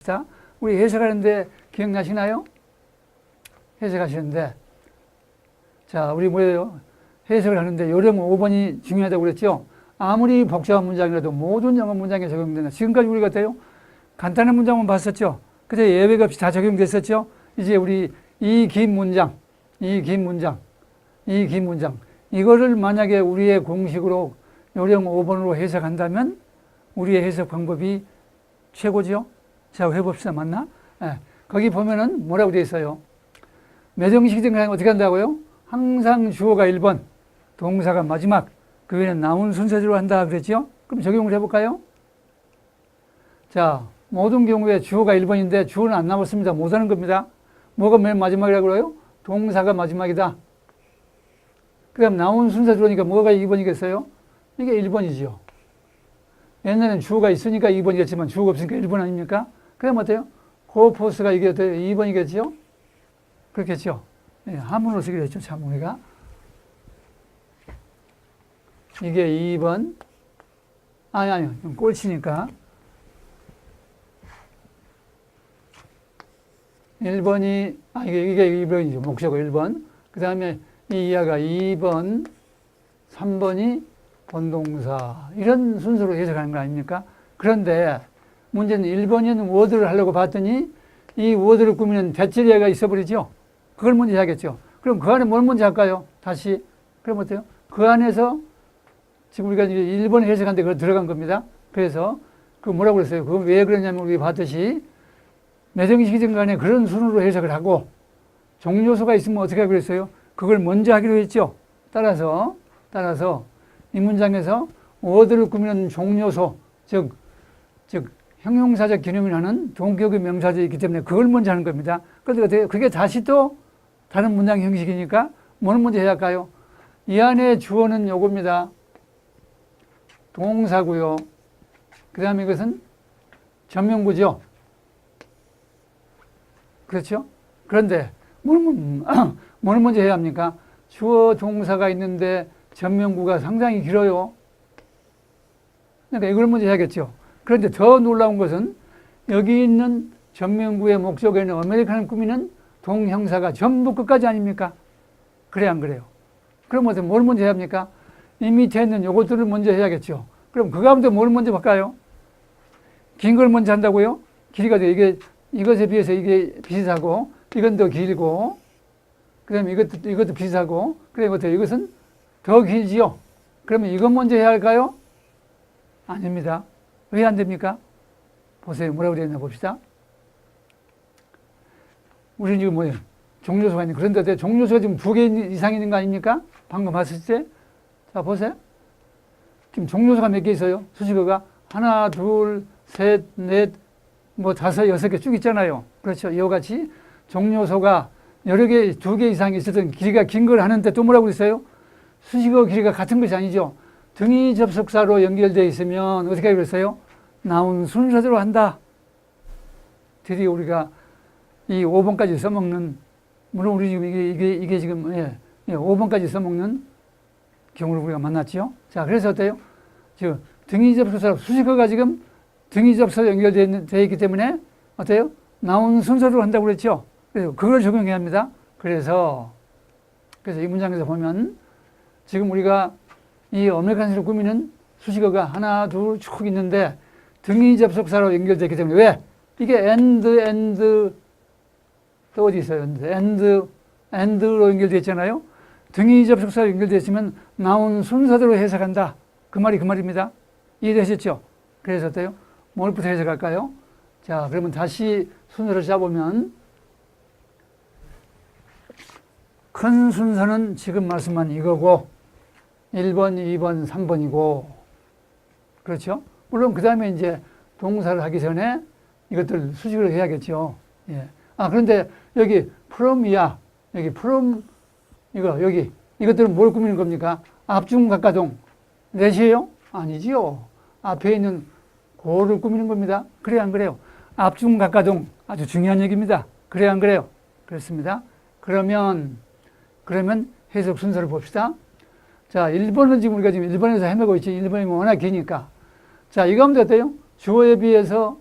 자, 우리 해석하는데 기억나시나요? 해석하시는데, 자, 우리 뭐예요? 해석을 하는데 요령 5번이 중요하다고 그랬죠? 아무리 복잡한 문장이라도 모든 영어 문장에 적용된다. 지금까지 우리가 어때요? 간단한 문장만 봤었죠? 그때 예외가 없이 다 적용됐었죠? 이제 우리 이 긴 문장, 이거를 만약에 우리의 공식으로 요령 5번으로 해석한다면 우리의 해석 방법이 최고죠? 자, 해봅시다. 맞나? 네. 거기 보면은 뭐라고 되어 있어요? 매정식이든 간에 어떻게 한다고요? 항상 주어가 1번, 동사가 마지막, 그 외에는 나온 순서대로 한다 그랬죠? 그럼 적용을 해볼까요? 자, 모든 경우에 주어가 1번인데 주어는 안 나왔습니다. 못하는 겁니다. 뭐가 맨 마지막이라고 그래요? 동사가 마지막이다. 그 다음 나온 순서대로니까 뭐가 2번이겠어요? 이게 1번이죠. 옛날에는 주어가 있으니까 2번이겠지만 주어가 없으니까 1번 아닙니까? 그럼 어때요? 고포스가 이게 어때요? 2번이겠죠? 그렇겠죠? 네, 한문으로 쓰기로 했죠, 참, 우리가. 이게 2번. 아니요. 꼴치니까. 1번이, 이게 2번이죠. 목적어 1번. 그 다음에 이 이하가 2번, 3번이 본동사. 이런 순서로 해석하는 거 아닙니까? 그런데 문제는 1번인 워드를 하려고 봤더니 이 워드를 꾸미는 대체리가 있어버리죠. 그걸 먼저 해야겠죠. 그럼 그 안에 뭘 먼저 할까요? 다시. 그럼 어때요? 그 안에서 지금 우리가 이제 1번 해석하는데 그걸 들어간 겁니다. 그래서 그 뭐라고 그랬어요? 그건 왜 그러냐면 우리 봤듯이 매정식이든 간에 그런 순으로 해석을 하고 종료소가 있으면 어떻게 하기로 했어요? 그걸 먼저 하기로 했죠. 따라서 이 문장에서 워드를 꾸미는 종료소, 즉 형용사적 기능을 하는 동격의 명사절이 있기 때문에 그걸 먼저 하는 겁니다. 그런데 그게 다시 또 다른 문장 형식이니까 뭘 먼저 해야 할까요? 이 안에 주어는 요겁니다. 동사고요. 그 다음에 이것은 전명구죠. 그렇죠? 그런데 뭘 먼저 해야 합니까? 주어 동사가 있는데 전명구가 상당히 길어요. 그러니까 이걸 먼저 해야겠죠. 그런데 더 놀라운 것은 여기 있는 전명구의 목적에는 아메리칸을 꾸미는 동형사가 전부 끝까지 아닙니까? 그래 안 그래요? 그럼 뭘 먼저 해야 합니까? 이 밑에 있는 요것들을 먼저 해야겠죠. 그럼 그 가운데 뭘 먼저 볼까요? 긴 걸 먼저 한다고요? 길이가 돼. 이것에 비해서 이게 비슷하고 이건 더 길고 그 다음에 이것도 비슷하고 그리고 이것은 더 길지요. 그러면 이것 먼저 해야 할까요? 아닙니다. 왜 안 됩니까? 보세요. 뭐라고 되어 있나 봅시다. 우리는 지금 뭐예요? 종료소가 있는, 그런데 종료소가 지금 2개 이상 있는 거 아닙니까? 방금 봤을 때. 자, 보세요. 지금 종료소가 몇 개 있어요? 수식어가 하나, 둘, 셋, 넷, 뭐 5, 6개 쭉 있잖아요. 그렇죠. 이와 같이 종료소가 여러 개, 2개 이상 있었던 길이가 긴 걸 하는데 또 뭐라고 있어요? 수식어 길이가 같은 것이 아니죠. 등이 접속사로 연결되어 있으면 어떻게 하기로 했어요? 나온 순서대로 한다. 드디어 우리가 이 5번까지 써먹는, 물론 우리 지금 이게 지금 5번까지 써먹는 경우를 우리가 만났죠. 자, 그래서 어때요? 지금 등이 접속사, 수식어가 지금 등이 접속사 연결되어 있기 때문에 어때요? 나온 순서대로 한다고 그랬죠. 그래서 그걸 적용해야 합니다. 그래서 이 문장에서 보면 지금 우리가 이 아메리칸식으로 꾸미는 수식어가 하나, 둘 쭉 있는데 등이 접속사로 연결되기 때문에 왜? 이게 and 또 어디 있어요? and로 연결되어 있잖아요. 등이 접속사로 연결되어 있으면 나온 순서대로 해석한다. 그 말입니다. 이해되셨죠? 그래서 어때요? 뭘부터 해석할까요? 자, 그러면 다시 순서를 짜보면 큰 순서는 지금 말씀한 이거고 1번, 2번, 3번이고 그렇죠? 물론 그 다음에 이제 동사를 하기 전에 이것들 수식을 해야겠죠. 예. 그런데 여기 from이야. 여기 from 이것들은 뭘 꾸미는 겁니까? 앞중 가까동 넷이에요? 아니지요. 앞에 있는 고를 꾸미는 겁니다. 그래요, 안 그래요? 앞중 가까동 아주 중요한 얘기입니다. 그래요, 안 그래요? 그렇습니다. 그러면 해석 순서를 봅시다. 자, 1번은 지금 우리가 1번에서 헤매고 있지. 1번이면 워낙 기니까. 자, 이거 하면 어때요? 주어에 비해서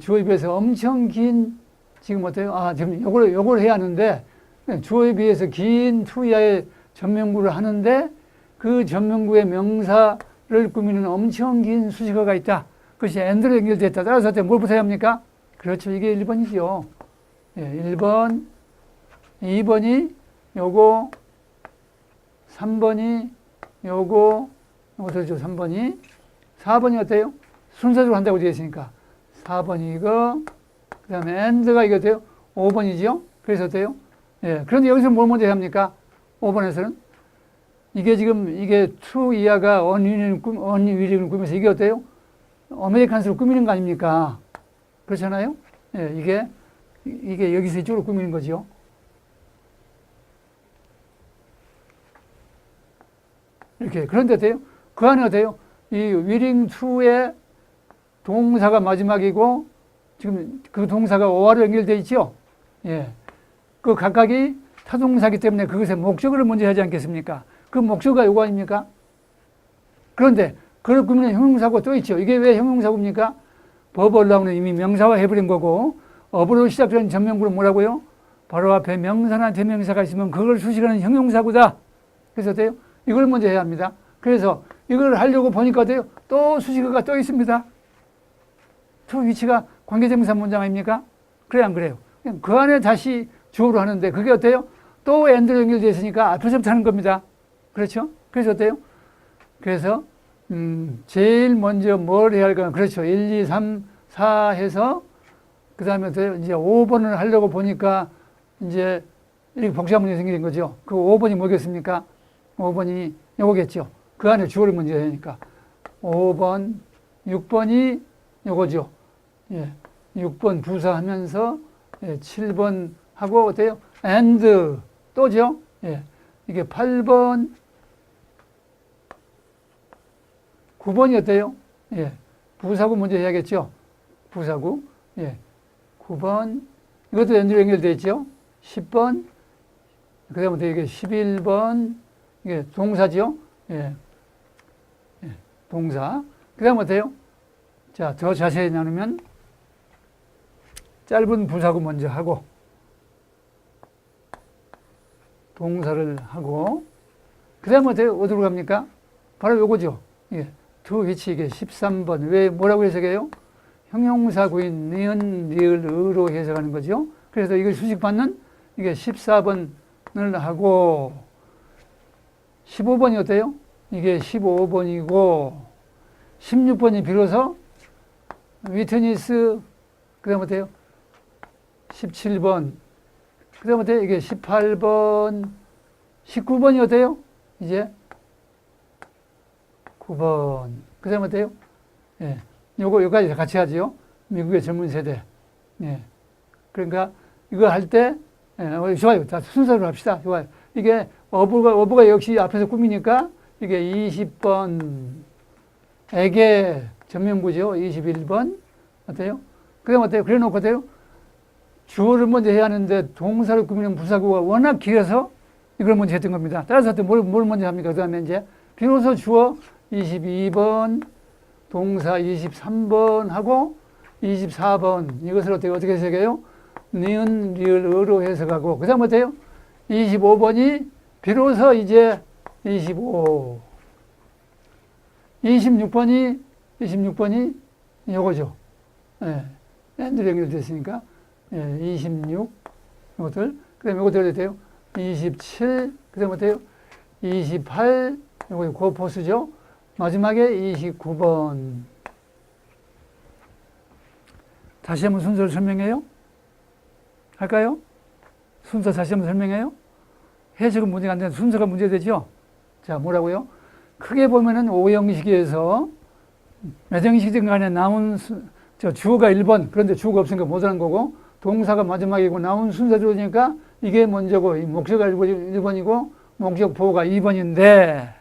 주어에 비해서 엄청 긴, 지금 어때요? 지금 요걸 해야 하는데, 주어에 비해서 긴 투이하의 전명구를 하는데, 그 전명구의 명사를 꾸미는 엄청 긴 수식어가 있다. 그것이 and로 연결됐다. 따라서 뭘 붙여야 합니까? 그렇죠. 이게 1번이죠. 1번, 2번이 요거, 3번이 요거 들죠. 3번이. 4번이 어때요? 순서대로 한다고 되어 있으니까. 4번이 이거, 그 다음에 and가 이거 어때요? 5번이죠. 그래서 어때요? 그런데 여기서 뭘 먼저 해야 합니까? 5번에서는. 이게 지금, 이게 true 이하가 언위링을 꾸면서 이게 어때요? 아메리칸스로 꾸미는 거 아닙니까? 그렇잖아요? 이게 여기서 이쪽으로 꾸미는 거죠. 이렇게. 그런데 어때요? 그 안에 어때요? 이 willing to의 동사가 마지막이고, 지금 그 동사가 오화로 연결되어 있죠? 그 각각이 타동사기 때문에 그것의 목적어를 먼저 하지 않겠습니까? 그 목적어가 요거 아닙니까? 그런데, 그걸 꾸미는 형용사고 또 있죠. 이게 왜 형용사고입니까? 버벌라우는 이미 명사화 해버린 거고, 업으로 시작되는 전명구는 뭐라고요? 바로 앞에 명사나 대명사가 있으면 그걸 수식하는 형용사구다. 그래서 어때요? 이걸 먼저 해야 합니다. 그래서 이걸 하려고 보니까 어때요? 또 수식어가 또 있습니다. 그 위치가 관계대명사 문장 아닙니까? 그래, 안 그래요? 그 안에 다시 주어로 하는데 그게 어때요? 또 and로 연결되어 있으니까 앞에서부터 하는 겁니다. 그렇죠? 그래서 어때요? 그래서 제일 먼저 뭘 해야 할까? 그렇죠. 1, 2, 3, 4 해서 그 다음에 이제 5번을 하려고 보니까 이제 이렇게 복잡한 문제가 생긴 거죠. 그 5번이 뭐겠습니까? 5번이 요거겠죠. 그 안에 주어를 먼저 해야 하니까. 5번, 6번이 요거죠. 6번 부사하면서 7번 하고 어때요? and 또죠. 이게 8번, 9번이 어때요? 부사구 먼저 해야겠죠. 부사구. 9번. 이것도 and로 연결되어 있죠. 10번. 그 다음에 이게 11번. 이게 동사죠. 동사. 그 다음 어때요? 자, 더 자세히 나누면 짧은 부사구 먼저 하고 동사를 하고 그 다음 어때요? 어디로 갑니까? 바로 요거죠. to which 이게 13번. 왜 뭐라고 해석해요? 형용사구인 니은, 리을, 의로 해석하는 거죠. 그래서 이걸 수식받는 이게 14번을 하고 15번이 어때요? 이게 15번이고 16번이 비로소 위트니스 그 다음 어때요? 17번 그 다음 어때요? 이게 18번 19번이 어때요? 이제 9번 그 다음 어때요? 요거까지 같이 하지요. 미국의 젊은 세대. 그러니까 이거 할 때 좋아요. 자, 순서로 합시다. 좋아요. 이게 어부가 역시 앞에서 꾸미니까 이게 20번에게 전명구죠. 21번. 어때요? 그 다음 어때요? 그래 놓고 어때요? 주어를 먼저 해야 하는데 동사를 꾸미는 부사구가 워낙 길어서 이걸 먼저 했던 겁니다. 따라서 뭘 먼저 합니까? 그 다음에 이제 비로소 주어 22번, 동사 23번 하고 24번 이것을 어떻게 해석해요? 니은, 리을, 의로 해석하고 그 다음 어때요? 25번이 비로소 이제 25 26번이 요거죠. and로 연결됐으니까 26 이것들 그 다음에 이것들 어떻게 돼요? 27 그 다음에 어때요? 28 요거 고포스죠. 마지막에 29번 다시 한번 순서를 설명해요. 할까요? 순서 다시 한번 설명해요. 해석은 문제가 안 되는데 순서가 문제되죠. 자, 뭐라고요? 크게 보면은 오형식에서 몇 형식이든 간에 나온 주어가 1번 그런데 주어가 없으니까 못 하는 거고 동사가 마지막이고 나온 순서대로니까 이게 먼저고 목적어가 1번이고 목적 보호가 2번인데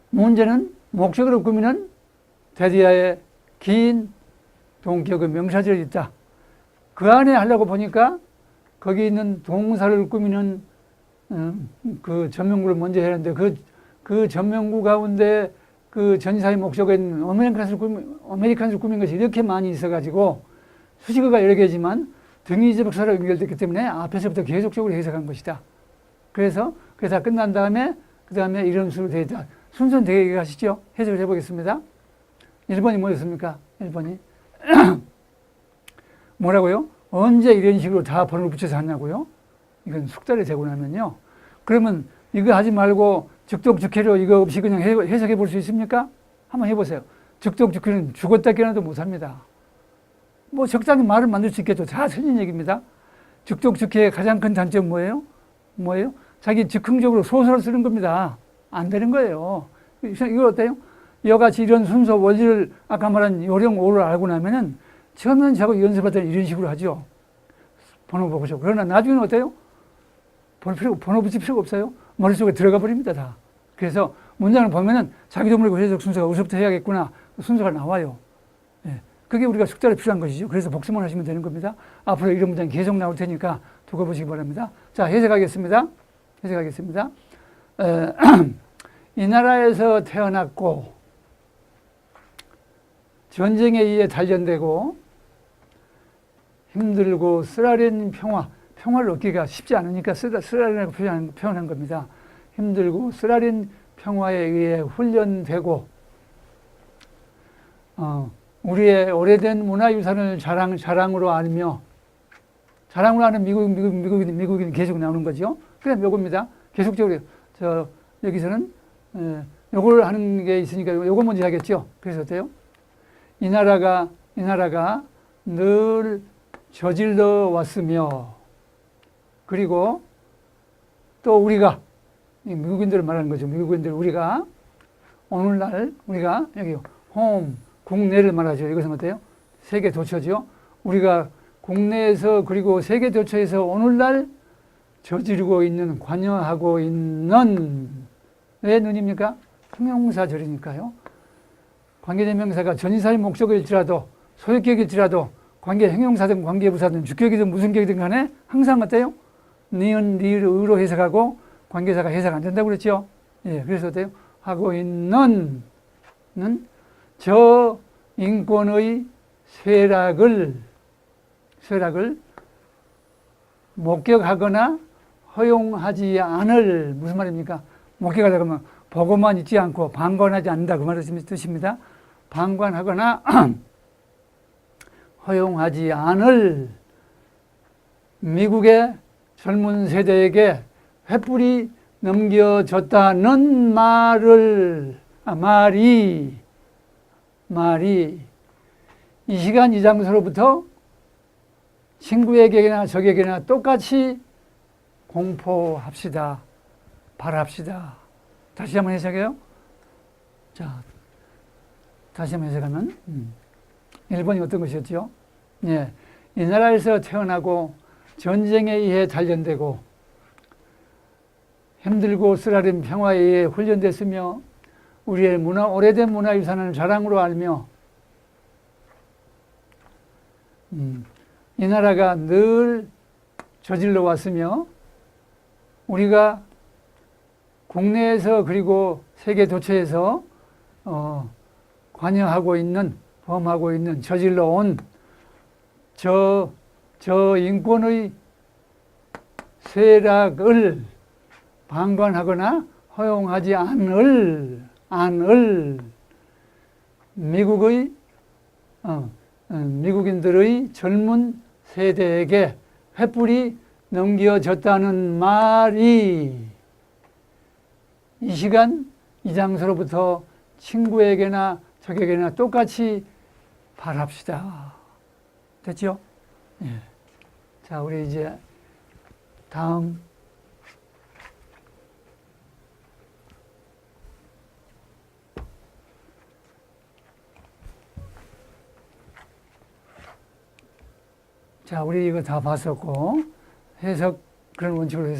문제는 목적어를 꾸미는 대디아의 긴 동격의 명사절이 있다. 그 안에 하려고 보니까 거기 있는 동사를 꾸미는 그 전명구를 먼저 해야 하는데 그 전명구 가운데 그 전사의 목적은 아메리칸스를 꾸민 것이 이렇게 많이 있어가지고 수식어가 여러 개지만 등위접속사로 연결됐기 때문에 앞에서부터 계속적으로 해석한 것이다. 그래서 그게 다 끝난 다음에 그 다음에 이런 식으로 되어 있다. 순서는 되게 가시죠. 해석을 해보겠습니다. 1번이 뭐였습니까? 1번이 뭐라고요? 언제 이런 식으로 다 번호를 붙여서 하냐고요? 이건 숙달이 되고 나면요. 그러면 이거 하지 말고 즉독즉해로 이거 없이 그냥 해석해 볼 수 있습니까? 한번 해보세요. 즉독즉해는 죽었다 깨어나도 못합니다. 뭐 적당히 말을 만들 수 있겠죠. 다 틀린 얘기입니다. 즉독즉해의 가장 큰 단점은 뭐예요? 뭐예요? 자기 즉흥적으로 소설을 쓰는 겁니다. 안 되는 거예요. 이거 어때요? 이와 같이 이런 순서 원리를 아까 말한 요령 5를 알고 나면은 처음에는 자꾸 연습할 때는 이런 식으로 하죠. 번호 보고서. 그러나 나중에는 어때요? 번호 붙일 필요가 없어요. 머릿속에 들어가 버립니다, 다. 그래서 문장을 보면은 자기도 모르고 해석 순서가 어디서부터 해야겠구나. 순서가 나와요. 예. 그게 우리가 숙달이 필요한 것이죠. 그래서 복습만 하시면 되는 겁니다. 앞으로 이런 문장이 계속 나올 테니까 두고 보시기 바랍니다. 자, 해석하겠습니다. 이 나라에서 태어났고 전쟁에 의해 단련되고 힘들고 쓰라린 평화를 얻기가 쉽지 않으니까 쓰라린이라고 표현한 겁니다. 힘들고 쓰라린 평화에 의해 훈련되고 우리의 오래된 문화유산을 자랑으로 아며 자랑으로 하는 미국인 계속 나오는 거죠. 그냥 요겁니다. 계속적으로 여기서는 요걸 하는 게 있으니까 요거 먼저 하겠죠. 그래서 어때요? 이 나라가 늘 저질러 왔으며 그리고 또 우리가 미국인들을 말하는 거죠. 미국인들 우리가 오늘날 우리가 여기 홈 국내를 말하죠. 이것은 어때요? 세계 도처죠. 우리가 국내에서 그리고 세계 도처에서 오늘날 저지르고 있는 관여하고 있는 왜 눈입니까? 형용사절이니까요. 관계대명사가 전치사의 목적일지라도 소유격일지라도 관계 형용사든 관계부사든 주격이든 무슨 격이든 간에 항상 어때요? 니은, 리을, 의로 해석하고 관계사가 해석 안 된다고 그랬죠. 예, 그래서 어때요? 하고 있는 저 인권의 쇠락을 목격하거나 허용하지 않을 무슨 말입니까? 목격하다 그러면 보고만 있지 않고 방관하지 않는다 그 말의 뜻입니다. 방관하거나 허용하지 않을 미국의 젊은 세대에게 횃불이 넘겨졌다는 말이 이 시간 이 장소로부터 친구에게나 적에게나 똑같이 공포합시다. 바랍시다. 다시 한번 해석해요. 자, 다시 한번 해석하면 1번이 어떤 것이었죠? 예, 이 나라에서 태어나고 전쟁에 의해 단련되고 힘들고 쓰라린 평화에 의해 훈련됐으며 우리의 오래된 문화유산을 자랑으로 알며 이 나라가 늘 저질러 왔으며 우리가 국내에서 그리고 세계 도처에서 관여하고 있는 범하고 있는 저질러 온 저 인권의 쇠락을 방관하거나 허용하지 않을 미국인들의 젊은 세대에게 횃불이 넘겨졌다는 말이 이 시간 이 장소로부터 친구에게나 적에게나 똑같이 바랍시다. 됐죠? 예. 자, 우리 이제 다음 자, 우리 이거 다 봤었고 해석 그런 원칙으로 해서